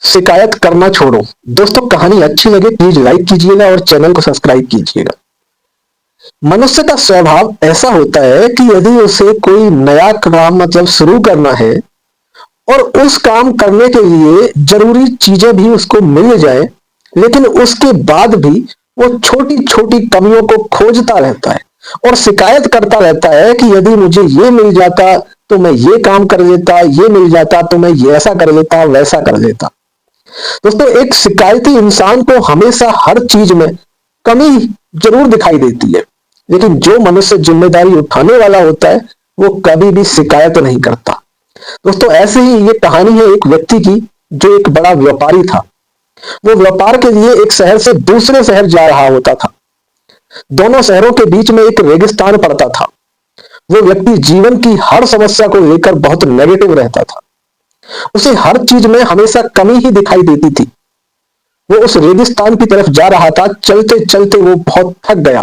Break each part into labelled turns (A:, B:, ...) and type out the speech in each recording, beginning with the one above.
A: शिकायत करना छोड़ो। दोस्तों, कहानी अच्छी लगे प्लीज लाइक कीजिएगा और चैनल को सब्सक्राइब कीजिएगा। मनुष्य का स्वभाव ऐसा होता है कि यदि उसे कोई नया काम शुरू करना है और उस काम करने के लिए जरूरी चीजें भी उसको मिल जाए, लेकिन उसके बाद भी वो छोटी छोटी कमियों को खोजता रहता है और शिकायत करता रहता है कि यदि मुझे ये मिल जाता तो मैं ये काम कर लेता, ये मिल जाता तो मैं ये ऐसा कर लेता, वैसा कर लेता। दोस्तों, एक शिकायती इंसान को हमेशा हर चीज में कमी जरूर दिखाई देती है, लेकिन जो मनुष्य जिम्मेदारी उठाने वाला होता है वो कभी भी शिकायत नहीं करता। दोस्तों, ऐसे ही ये कहानी है एक व्यक्ति की जो एक बड़ा व्यापारी था। वो व्यापार के लिए एक शहर से दूसरे शहर जा रहा होता था। दोनों शहरों के बीच में एक रेगिस्तान पड़ता था। वो व्यक्ति जीवन की हर समस्या को लेकर बहुत नेगेटिव रहता था। उसे हर चीज में हमेशा कमी ही दिखाई देती थी। वो उस रेगिस्तान की तरफ जा रहा था। चलते चलते वो बहुत थक गया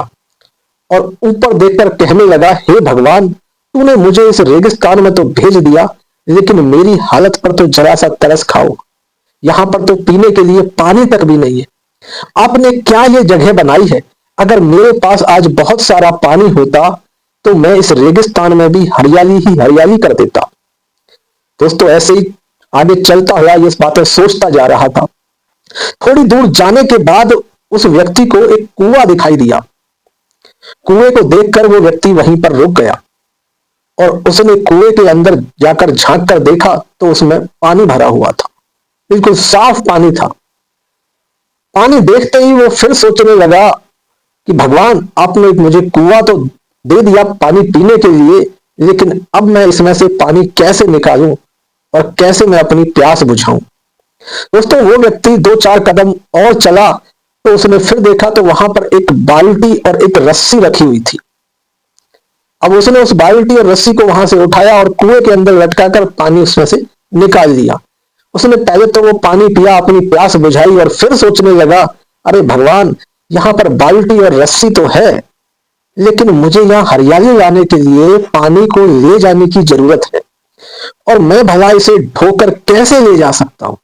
A: और ऊपर देखकर कहने लगा, हे भगवान, तूने मुझे इस रेगिस्तान में तो भेज दिया, लेकिन मेरी हालत पर तो जरा सा तरस खाओ। यहां पर तो पीने के लिए पानी तक भी नहीं है। आपने क्या ये जगह बनाई है? अगर मेरे पास आज बहुत सारा पानी होता तो मैं इस रेगिस्तान में भी हरियाली ही हरियाली कर देता। दोस्तों, ऐसे ही आगे चलता हुआ ये बातें सोचता जा रहा था। थोड़ी दूर जाने के बाद उस व्यक्ति को एक कुआं दिखाई दिया। कुएं को देखकर वो व्यक्ति वहीं पर रुक गया और उसने कुएं के अंदर जाकर झांक कर देखा तो उसमें पानी भरा हुआ था। बिल्कुल साफ पानी था। पानी देखते ही वो फिर सोचने लगा कि भगवान, आपने मुझे कुआं तो दे दिया पानी पीने के लिए, लेकिन अब मैं इसमें से पानी कैसे निकालूं और कैसे मैं अपनी प्यास बुझाऊं। दोस्तों, वो व्यक्ति दो चार कदम और चला तो उसने फिर देखा तो वहां पर एक बाल्टी और एक रस्सी रखी हुई थी। अब उसने उस बाल्टी और रस्सी को वहां से उठाया और कुएं के अंदर लटकाकर पानी उसमें से निकाल लिया। उसने पहले तो वो पानी पिया, अपनी प्यास बुझाई और फिर सोचने लगा, अरे भगवान, यहां पर बाल्टी और रस्सी तो है, लेकिन मुझे यहां हरियाली लाने के लिए पानी को ले जाने की जरूरत है और मैं भला इसे ढोकर कैसे ले जा सकता हूं।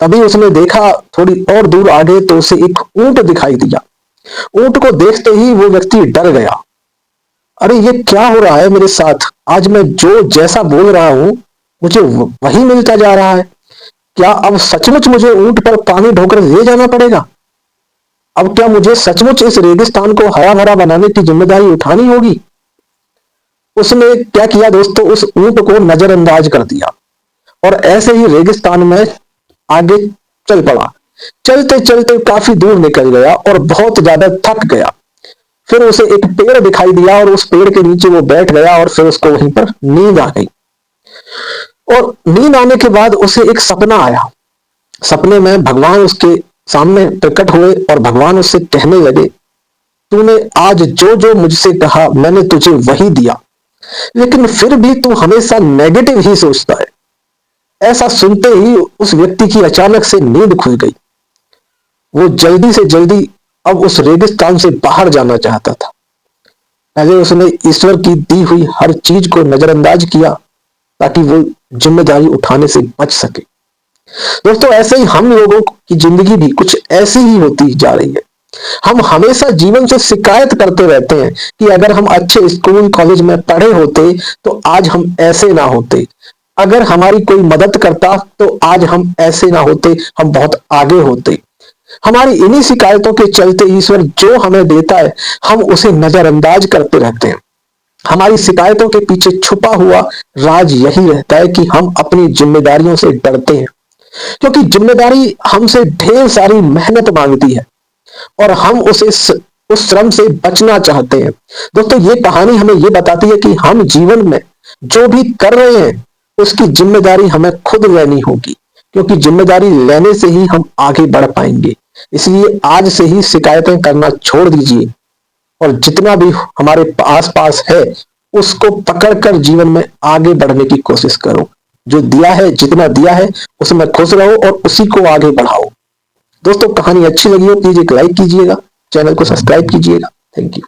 A: तभी उसने देखा थोड़ी और दूर आगे तो उसे एक ऊंट दिखाई दिया। ऊंट को देखते ही वो व्यक्ति डर गया। अरे, ये क्या हो रहा है मेरे साथ? आज मैं जो जैसा बोल रहा हूं मुझे वही मिलता जा रहा है। क्या अब सचमुच मुझे ऊंट पर पानी ढोकर ले जाना पड़ेगा? अब क्या मुझे सचमुच इस रेगिस्तान को हरा भरा बनाने की जिम्मेदारी उठानी होगी? उसने क्या किया दोस्तों, उस ऊंट को नजरअंदाज कर दिया और ऐसे ही रेगिस्तान में आगे चल पड़ा। चलते चलते काफी दूर निकल गया और बहुत ज्यादा थक गया। फिर उसे एक पेड़ दिखाई दिया और उस पेड़ के नीचे वो बैठ गया और फिर उसको वहीं पर नींद आ गई। और नींद आने के बाद उसे एक सपना आया। सपने में भगवान उसके सामने प्रकट हुए और भगवान उससे कहने लगे, तूने आज जो जो मुझसे कहा मैंने तुझे वही दिया, लेकिन फिर भी तू हमेशा नेगेटिव ही सोचता है। ऐसा सुनते ही उस व्यक्ति की अचानक से नींद खुल गई। वो जल्दी से जल्दी अब उस रेगिस्तान से बाहर जाना चाहता था। पहले उसने ईश्वर की दी हुई हर चीज को नजरअंदाज किया ताकि वो जिम्मेदारी उठाने से बच सके। दोस्तों, ऐसे ही हम लोगों की जिंदगी भी कुछ ऐसी ही होती जा रही है। हम हमेशा जीवन से शिकायत करते रहते हैं कि अगर हम अच्छे स्कूल कॉलेज में पढ़े होते तो आज हम ऐसे ना होते, अगर हमारी कोई मदद करता तो आज हम ऐसे ना होते, हम बहुत आगे होते। हमारी इन्हीं शिकायतों के चलते ईश्वर जो हमें देता है हम उसे नजरअंदाज करते रहते हैं। हमारी शिकायतों के पीछे छुपा हुआ राज यही रहता है कि हम अपनी जिम्मेदारियों से डरते हैं, क्योंकि जिम्मेदारी हमसे ढेर सारी मेहनत मांगती है और हम उस श्रम से बचना चाहते हैं। दोस्तों, ये कहानी हमें ये बताती है कि हम जीवन में जो भी कर रहे हैं उसकी जिम्मेदारी हमें खुद लेनी होगी, क्योंकि जिम्मेदारी लेने से ही हम आगे बढ़ पाएंगे। इसलिए आज से ही शिकायतें करना छोड़ दीजिए और जितना भी हमारे आस पास है उसको पकड़कर जीवन में आगे बढ़ने की कोशिश करो। जो दिया है, जितना दिया है उसमें खुश रहो और उसी को आगे बढ़ाओ। दोस्तों, कहानी अच्छी लगी हो प्लीज एक लाइक कीजिएगा, चैनल को सब्सक्राइब कीजिएगा। Thank you.